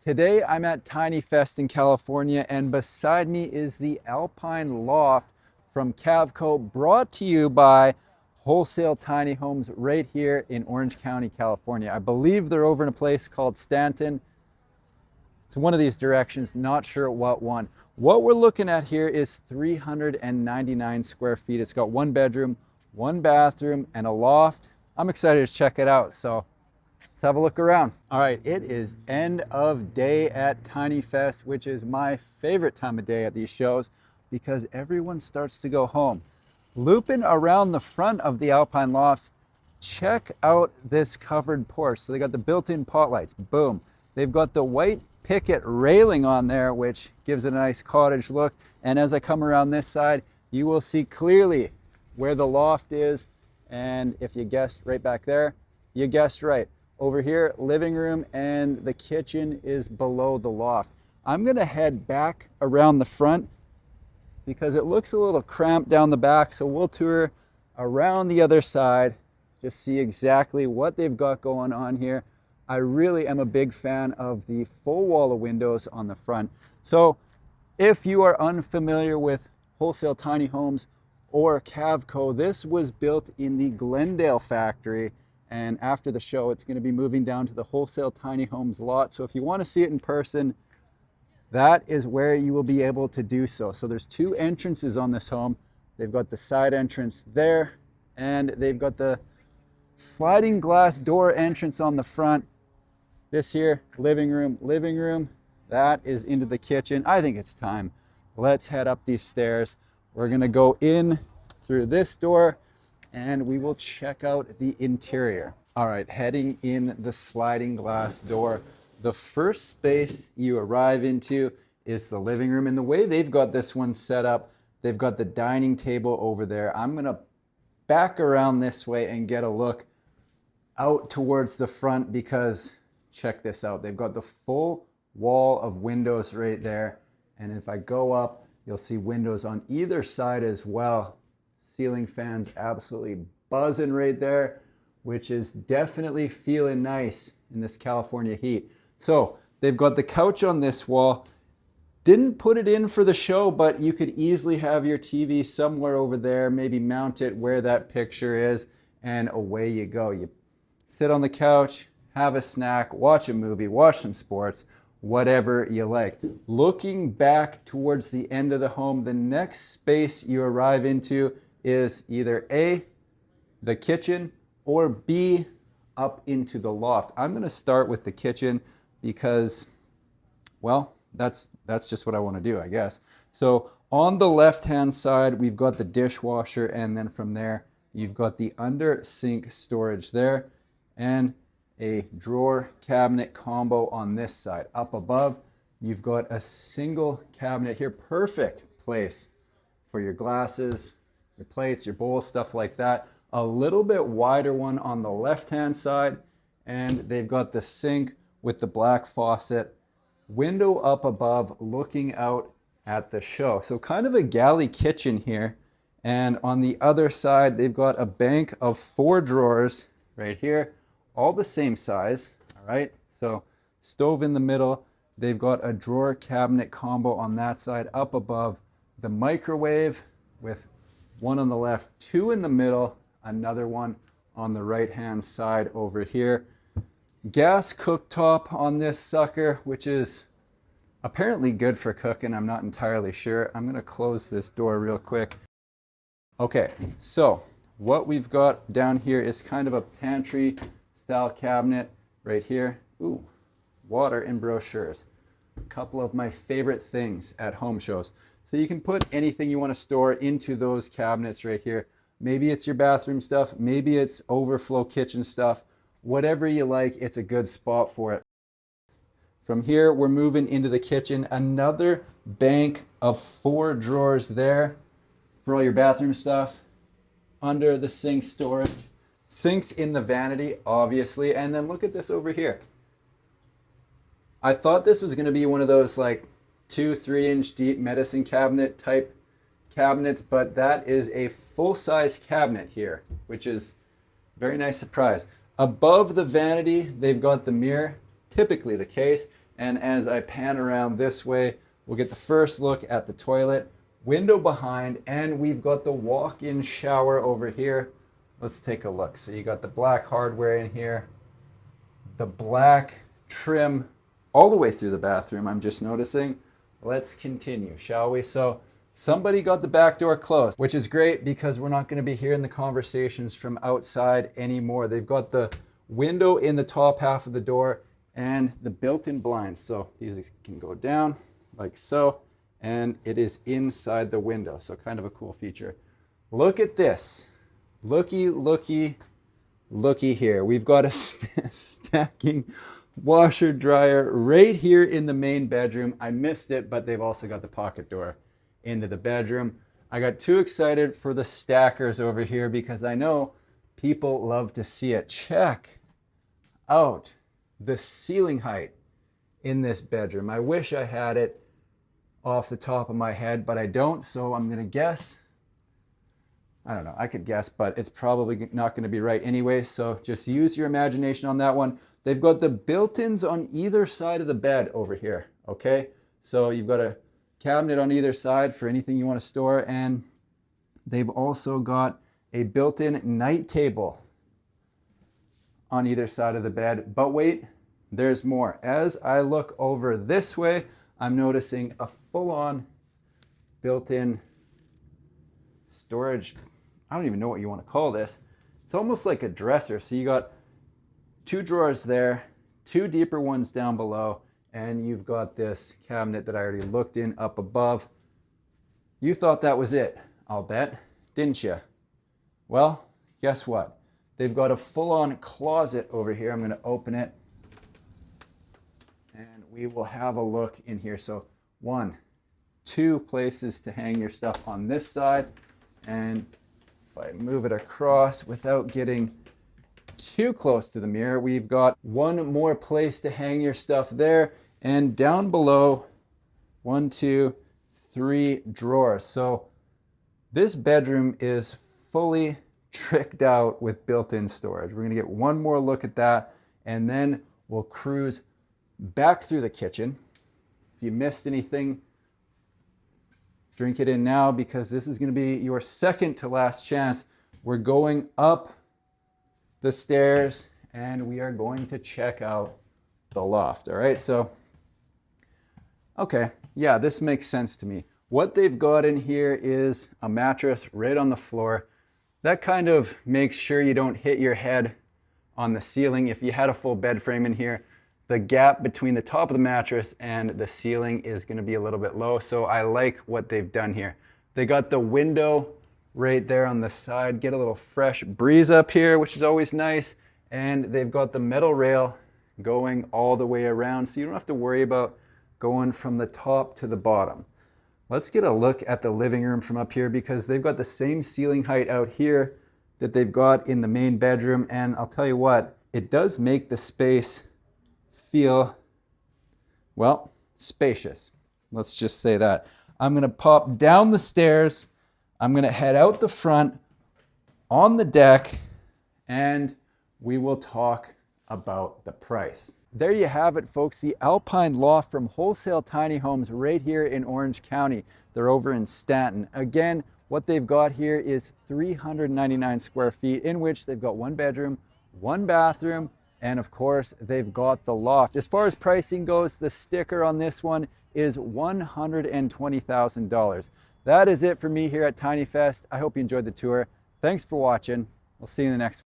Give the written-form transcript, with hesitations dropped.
Today I'm at Tiny Fest in California, and beside me is the Alpine Loft from Cavco, brought to you by Wholesale Tiny Homes right here in Orange County, California. I believe they're over in a place called Stanton. It's one of these directions, not sure what one. What we're looking at here is 399 square feet. It's got one bedroom, one bathroom, and a loft. I'm excited to check it out, so let's have a look around. All right, it is end of day at Tiny Fest, which is my favorite time of day at these shows because everyone starts to go home. Looping around the front of the Alpine Lofts, check out this covered porch. So they got the built-in pot lights, boom. They've got the white picket railing on there, which gives it a nice cottage look. And as I come around this side, you will see clearly where the loft is. And if you guessed right back there, you guessed right. Over here, living room, and the kitchen is below the loft. I'm gonna head back around the front because it looks a little cramped down the back, so we'll tour around the other side, just see exactly what they've got going on here. I really am a big fan of the full wall of windows on the front. So if you are unfamiliar with Wholesale Tiny Homes or Cavco, this was built in the Glendale factory. And after the show, it's going to be moving down to the Wholesale Tiny Homes lot. So if you want to see it in person, that is where you will be able to do so. So there's two entrances on this home. They've got the side entrance there, and they've got the sliding glass door entrance on the front. This here, living room. That is into the kitchen. I think it's time. Let's head up these stairs. We're going to go in through this door, and we will check out the interior. All right, heading in the sliding glass door. The first space you arrive into is the living room. And the way they've got this one set up, they've got the dining table over there. I'm gonna back around this way and get a look out towards the front because check this out. They've got the full wall of windows right there. And if I go up, you'll see windows on either side as well. Ceiling fans absolutely buzzing right there, which is definitely feeling nice in this California heat. So they've got the couch on this wall. Didn't put it in for the show, but you could easily have your TV somewhere over there, maybe mount it where that picture is, and away you go. You sit on the couch, have a snack, watch a movie, watch some sports, whatever you like. Looking back towards the end of the home, the next space you arrive into is either A, the kitchen, or B, up into the loft. I'm going to start with the kitchen because, well, that's just what I want to do, I guess. So on the left-hand side, we've got the dishwasher, and then from there, you've got the under sink storage there, and a drawer cabinet combo on this side. Up above, you've got a single cabinet here. Perfect place for your glasses, your plates, your bowls, stuff like that. A little bit wider one on the left-hand side, and they've got the sink with the black faucet. Window up above looking out at the show. So kind of a galley kitchen here. And on the other side, they've got a bank of 4 drawers right here, all the same size, all right? So stove in the middle. They've got a drawer cabinet combo on that side. Up above, the microwave with one on the left, 2 in the middle, another one on the right-hand side over here. Gas cooktop on this sucker, which is apparently good for cooking. I'm not entirely sure. I'm gonna close this door real quick. Okay, so what we've got down here is kind of a pantry style cabinet right here. Ooh, water and brochures. A couple of my favorite things at home shows. So you can put anything you want to store into those cabinets right here. Maybe it's your bathroom stuff, maybe it's overflow kitchen stuff. Whatever you like, it's a good spot for it. From here, we're moving into the kitchen. Another bank of 4 drawers there for all your bathroom stuff. Under the sink storage. Sinks in the vanity, obviously. And then look at this over here. I thought this was going to be one of those like 2-3 inch deep medicine cabinet type cabinets, but that is a full-size cabinet here, which is a very nice surprise. Above the vanity, they've got the mirror, typically the case, And as I pan around this way, we'll get the first look at the toilet, window behind, and we've got the walk-in shower over here. Let's take a look. So you got the black hardware in here, the black trim all the way through the bathroom, I'm just noticing. Let's continue, shall we? So somebody got the back door closed, which is great because we're not going to be hearing the conversations from outside anymore. They've got the window in the top half of the door and the built-in blinds. So these can go down like so, and it is inside the window. So kind of a cool feature. Look at this. Looky here. We've got a stacking washer dryer right here in the main bedroom. I missed it, but they've also got the pocket door into the bedroom. I got too excited for the stackers over here because I know people love to see it. Check out the ceiling height in this bedroom. I wish I had it off the top of my head, but I don't, so I'm gonna guess. I don't know, I could guess, but it's probably not going to be right anyway, so just use your imagination on that one. They've got the built-ins on either side of the bed over here, okay? So you've got a cabinet on either side for anything you want to store, and they've also got a built-in night table on either side of the bed. But wait, there's more. As I look over this way, I'm noticing a full-on built-in storage. I don't even know what you want to call this. It's almost like a dresser. So you got 2 drawers there, 2 deeper ones down below, and you've got this cabinet that I already looked in up above. You thought that was it, I'll bet, didn't you? Well, guess what? They've got a full-on closet over here. I'm going to open it, and we will have a look in here. So 1, 2 places to hang your stuff on this side. And if I move it across without getting too close to the mirror, we've got 1 more place to hang your stuff there. And down below, 1, 2, 3 drawers. So this bedroom is fully tricked out with built-in storage. We're gonna get 1 more look at that, and then we'll cruise back through the kitchen. If you missed anything, drink it in now because this is going to be your second to last chance. We're going up the stairs and we are going to check out the loft. All right, so, okay, yeah, this makes sense to me. What they've got in here is a mattress right on the floor. That kind of makes sure you don't hit your head on the ceiling. If you had a full bed frame in here, the gap between the top of the mattress and the ceiling is going to be a little bit low, so I like what they've done here. They got the window right there on the side, get a little fresh breeze up here, which is always nice, and they've got the metal rail going all the way around, so you don't have to worry about going from the top to the bottom. Let's get a look at the living room from up here because they've got the same ceiling height out here that they've got in the main bedroom, and I'll tell you what, it does make the space feel, well, spacious. Let's just say that. I'm going to pop down the stairs. I'm going to head out the front on the deck, and we will talk about the price. There you have it, folks. The Alpine Loft from Wholesale Tiny Homes right here in Orange County. They're over in Stanton. Again, what they've got here is 399 square feet, in which they've got 1 bedroom, 1 bathroom, and of course, they've got the loft. As far as pricing goes, the sticker on this one is $120,000. That is it for me here at Tiny Fest. I hope you enjoyed the tour. Thanks for watching. We'll see you in the next one.